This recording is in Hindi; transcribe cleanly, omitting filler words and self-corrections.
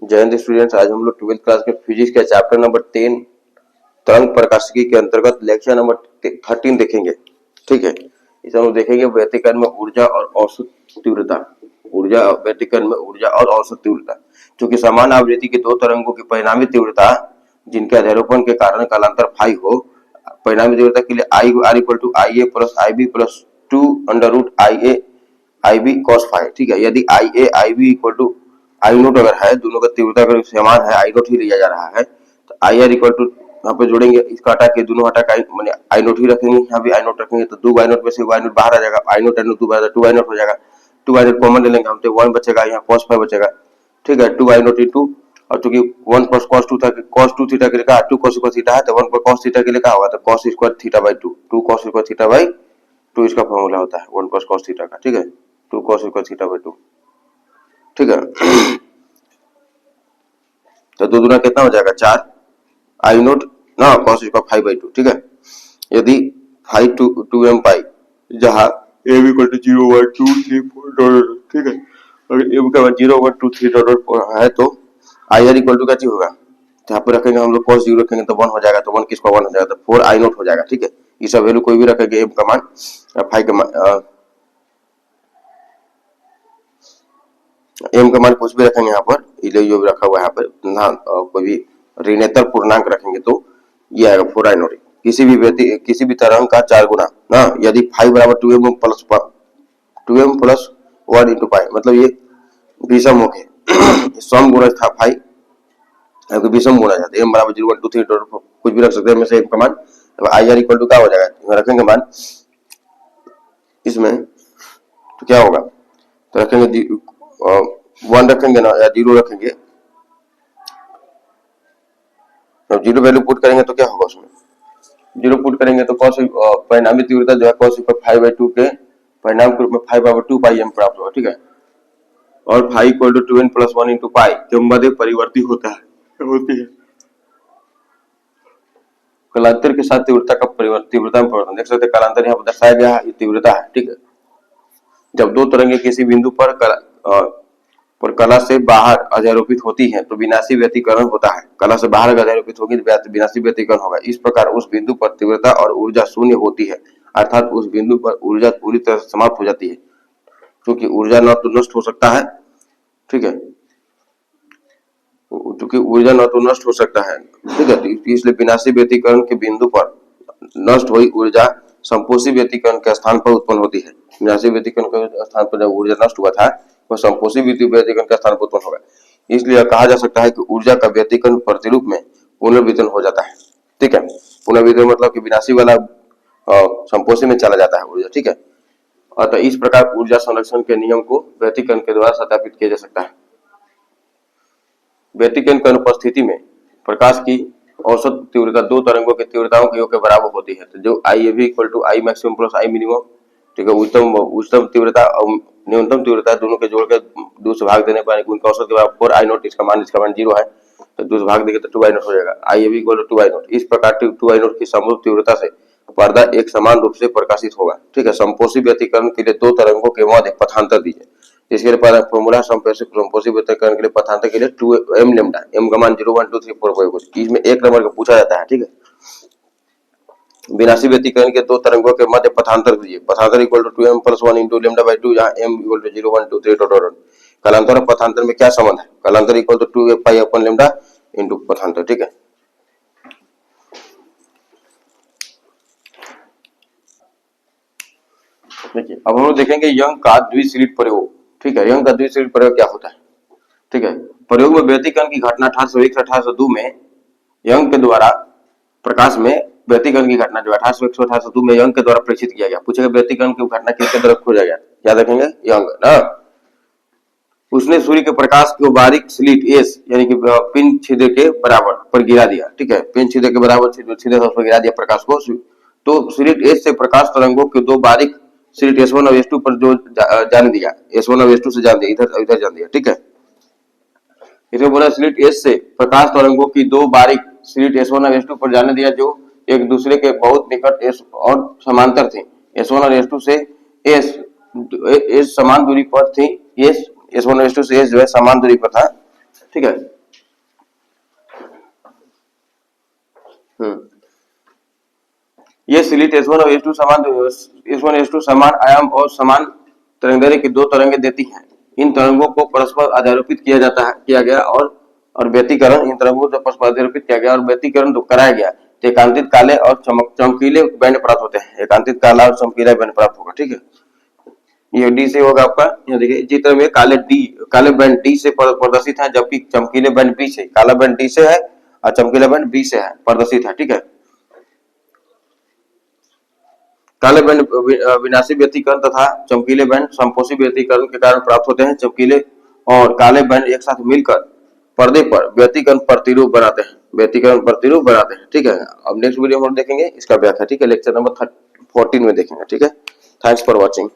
जय हिंद स्टूडेंट्स, आज हम लोग 12th क्लास के फिजिक्स के चैप्टर नंबर 10 तरंग प्रकाशिकी के अंतर्गत लेक्चर नंबर 13 देखेंगे। ठीक है, इसमें हम देखेंगे व्यतिकरण में ऊर्जा और औसत तीव्रता। ऊर्जा व्यतिकरण में ऊर्जा और औसत तीव्रता, चूंकि समान आवृत्ति के दो तरंगों की परिणामी तीव्रता जिनके अध्यारोपण के कारण कालांतर फाई हो, परिणामी तीव्रता के लिए I R equal to I A plus I B plus 2 under root I A I B cos phi. ठीक है, यदि I A I B equal to I naught अगर है, दोनों का तीव्रता अगर समान है, आई नोट ही लिया जा रहा है, तो आई आर इक्वल टू यहाँ पे जोड़ेंगे, इसका हटा के दोनों हटा के मैंने आई नोट ही रखेंगे, यहाँ भी आई नोट रखेंगे, तो दो आई नोट में से आई नोट बाहर आ जाएगा, आई नोट टू बाहर टू आई नोट हो जाएगा, टू आई नोट कॉमन ले लेंगे हम, तो 1 बचेगा, यहाँ cos फाई बचेगा। ठीक है, टू आई नोट इंटू, और चूंकि 1 प्लस cos 2 था, cos 2 थीटा के लिखा, 2 cos स्क्वायर थीटा है, तो 1 पर cos थीटा के लिखा होगा, तो cos square theta by 2, 2 cos square theta by 2 इसका फॉर्मूला होता है 1 प्लस cos थीटा का। ठीक है, 2 cos स्क्वायर थीटा बाई 2। ठीक है, तो दो दूना कितना हो जाएगा 4 आई नोट ना cos स्क्वायर फाई बाई 2। ठीक है, यदि फाई 2 m पाई जहाँ m इक्वल टू 0 1 2 3 4 ठीक है, अगर m का 0 1 2 3 है तो आई आर इक्वल टू क्या चीज होगा, यहाँ पे रखेंगे हम लोग cos 0 रखेंगे तो 1 हो जाएगा, तो 1 किसका 1 हो जाएगा, तो 4 आई नोट हो जाएगा। ठीक है, ये सब वैल्यू कोई भी रखेंगे, m का मान फाई का मान m का मान कुछ भी रखेंगे यहाँ पर, इसलिए जो भी रखा हुआ है यहाँ पर ना कोई भी ऋणेतर पूर्णांक रखेंगे तो ये आएगा 4 आई नोट। किसी भी तरंग का 4 गुना ना, यदि फाई बराबर 2m प्लस 1 इंटू पाई, मतलब ये विषम हो गए सम गुना था फाई, आपको विषम गुना जाता है, m बराबर 0 1 2 3 कुछ भी रख सकते हैं, में से m का मान, तो आई आर इक्वल टू क्या हो जाएगा, रखेंगे मान इसमें तो क्या होगा, तो रखेंगे 1 रखेंगे ना या 0 रखेंगे, तो 0 वैल्यू पुट करेंगे तो क्या होगा, उसमें 0 पुट करेंगे तो cos परिणामी तीव्रता जो है cos फाई बाई 2 के परिणाम के रूप में फाई बराबर 2 पाई m प्राप्त होगा। ठीक है, और phi equal to 2n plus 1 into pi जो मध्य परिवर्ती होता है होती है कालांतर के साथ तीव्रता का तीव्रता में परिवर्तन। देख सकते हैं कालांतर यहाँ पर दर्शाया गया है, ये तीव्रता है। ठीक है, जब दो तरंगे किसी बिंदु पर कला से बाहर अध्यारोपित होती है तो विनाशी व्यतिकरण होता है, कला से बाहर अध्यारोपित होगी तो विनाशी व्यतिकरण होगा। इस प्रकार उस बिंदु पर तीव्रता और ऊर्जा शून्य होती है, अर्थात उस बिंदु पर ऊर्जा पूरी तरह से समाप्त हो जाती है, क्योंकि ऊर्जा न तो नष्ट हो सकता है। ठीक है, क्योंकि ऊर्जा न तो नष्ट हो सकता है। ठीक है, तो इसलिए विनाशी व्यतिकरण के बिंदु पर नष्ट हुई ऊर्जा संपोषी व्यतिकरण के स्थान पर उत्पन्न होती है। विनाशी व्यतिकरण के स्थान पर जब ऊर्जा नष्ट हुआ था, वह संपोषी व्यतिकरण के स्थान पर उत्पन्न होगा। इसलिए कहा जा सकता है कि ऊर्जा का व्यतिकरण प्रतिरूप में पुनर्वितरण हो जाता है। ठीक है, पुनर्वितरण मतलब कि विनाशी वाला संपोषी में चला जाता है ऊर्जा। ठीक है, अतः इस प्रकार ऊर्जा संरक्षण के नियम को व्यतिकरण के द्वारा सत्यापित किया जा सकता है। व्यतिकरण की अनुपस्थिति में प्रकाश की औसत तीव्रता दो तरंगों की तीव्रताओं के योग के बराबर होती है, तो जो I A B equal to I maximum plus I minimum. ठीक है, उच्चतम तीव्रता और न्यूनतम तीव्रता दोनों के जोड़ के 2 से भाग देने पर उनका औसत के बराबर 4 आई नोट, इसका मान 0 है, तो 2 से भाग देंगे तो 2 आई नोट हो जाएगा। I A B equal to 2 I naught. इस प्रकार 2 आई नोट की समरूप तीव्रता से पर्दा एक समान रूप से प्रकाशित होगा। ठीक है, संपोषी व्यतिकरण के लिए दो तरंगों के मध्य पथांतर दीजिए, इसके लिए फॉर्मूला संपोषी व्यतिकरण के लिए पथांतर के लिए 2m लेम्डा, m का मान 0 1 2 3 4 5 इसमें 1 नंबर का पूछा जाता है। ठीक है, विनाशी व्यतिकरण के दो तरंगों के मध्य पथांतर दीजिए, पथांतर equal to 2m plus 1 into lambda by 2, जहाँ m इक्वल टू 0 1 2 3 टोटल। कालांतर और पथांतर में क्या संबंध है, कालांतर equal to 2 pi upon lambda into पथांतर। ठीक है, देखिए अब हम लोग देखेंगे यंग का द्विस्लिट प्रयोग। ठीक है, यंग का द्विस्लिट प्रयोग क्या होता है। ठीक है, प्रयोग में व्यतिकरण की घटना 1801 से 1802 में यंग के द्वारा प्रकाश में व्यतिकरण की घटना जो 1801 से 1802 में यंग के द्वारा प्रेक्षित किया गया। पूछेगा व्यतिकरण की घटना किसके द्वारा खोजा गया, याद रखेंगे यंग ना। उसने सूर्य के प्रकाश को बारीक स्लिट एस यानी कि पिन छिद्र के बराबर पर गिरा दिया। ठीक है, पिन छिद्र के बराबर सीधे पर गिरा दिया प्रकाश को, तो स्लिट एस से प्रकाश तरंगों के दो बारीक स्लिट S1 और S2 पर जो जाने दिया, S1 और S2 से जान दिया, इधर जान दिया। ठीक है, इसे बोला स्लिट एस से प्रकाश तरंगों की दो बारीक स्लिट S1 और S2 पर जाने दिया जो एक दूसरे के बहुत निकट S और समांतर थे। S1 और S2 से S समान दूरी पर थी, S1 और S2 से S जो है समान दूरी पर था। ठीक है, ये सिलिट S1 और S2 समान आयाम और समान तरंगदैर्घ्य की दो तरंगें देती हैं। इन तरंगों को परस्पर अध्यारोपित किया गया और व्यतिकरण इन तरंगों को परस्पर अध्यारोपित किया गया और व्यतिकरण कराया गया तो एकांतित काले और चमकीले बैंड प्राप्त होते हैं। एकांतित काला और चमकीला बैंड प्राप्त होगा। ठीक है, ये डी से होगा आपका। यहाँ देखिए चित्र में काले बैंड डी से प्रदर्शित है, जबकि चमकीले बैंड बी से, काला बैंड डी से है और चमकीला बैंड बी से है प्रदर्शित है। ठीक है, काले बैंड विनाशी व्यतिकरण तथा चमकीले बैंड संपोषी व्यतिकरण के कारण प्राप्त होते हैं। चमकीले और काले बैंड एक साथ मिलकर पर्दे पर व्यतिकरण प्रतिरूप बनाते हैं। ठीक है, अब नेक्स्ट वीडियो में हम देखेंगे इसका व्याख्या। ठीक है, लेक्चर नंबर 14 में देखेंगे। ठीक है, थैंक्स फॉर वॉचिंग।